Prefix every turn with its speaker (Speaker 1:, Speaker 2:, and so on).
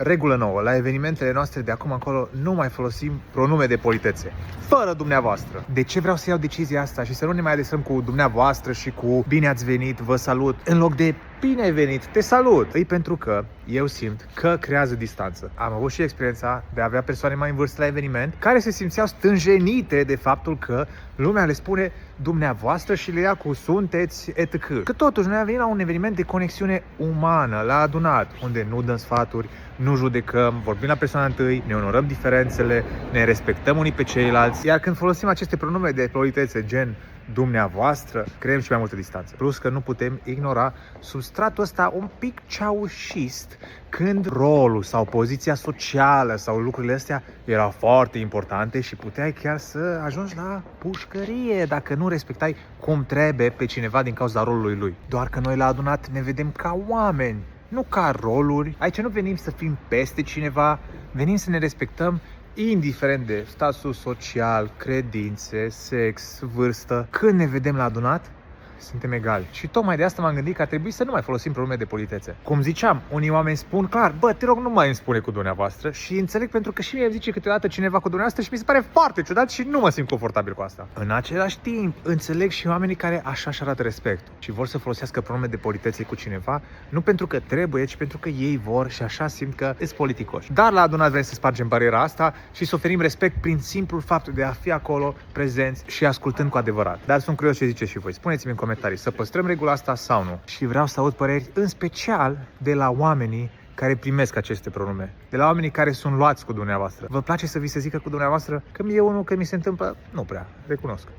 Speaker 1: Regulă nouă, la evenimentele noastre de acum încolo nu mai folosim pronume de politețe. Fără dumneavoastră. De ce vreau să iau decizia asta și să nu ne mai adresăm cu dumneavoastră și cu bine ați venit, vă salut, în loc de bine ai venit, te salut? E pentru că eu simt că creează distanță. Am avut și experiența de a avea persoane mai în vârstă la eveniment care se simțeau stânjenite de faptul că lumea le spune dumneavoastră și le ia cu sunteți etc. Că totuși noi am venit la un eveniment de conexiune umană, la adunat, unde nu dăm sfaturi, nu judecăm, vorbim la persoana întâi, ne onorăm diferențele, ne respectăm unii pe ceilalți. Iar când folosim aceste pronume de politețe gen dumneavoastră, creăm și mai multă distanță. Plus că nu putem ignora substratul ăsta un pic ceaușist, când rolul sau poziția socială sau lucrurile astea erau foarte importante și puteai chiar să ajungi la pușcărie dacă nu respectai cum trebuie pe cineva din cauza rolului lui. Doar că noi la adunat ne vedem ca oameni, nu ca roluri. Aici nu venim să fim peste cineva, venim să ne respectăm indiferent de status social, credințe, sex, vârstă. Când ne vedem la adunat, suntem egali. Și tocmai de asta m-am gândit că ar trebui să nu mai folosim pronume de politețe. Cum ziceam, unii oameni spun clar, bă, te rog, nu mai îmi spune cu dumneavoastră, și înțeleg pentru că și mie îmi zice câteodată cineva cu dumneavoastră și mi se pare foarte ciudat și nu mă simt confortabil cu asta. În același timp, înțeleg și oamenii care așa-și arată respectul și vor să folosească pronume de politețe cu cineva, nu pentru că trebuie, ci pentru că ei vor și așa simt că sunt politicoși. Dar la adunat vrem să spargem bariera asta și să oferim respect prin simplul fapt de a fi acolo, prezenți și ascultând cu adevărat. Dar sunt curios ce ziceți și voi. Spuneți-mi în comentarii să păstrăm regula asta sau nu. Și vreau să aud păreri în special de la oamenii care primesc aceste pronume, de la oamenii care sunt luați cu dumneavoastră. Vă place să vi se zică cu dumneavoastră? Că mie unul că mi se întâmplă, nu prea, recunosc.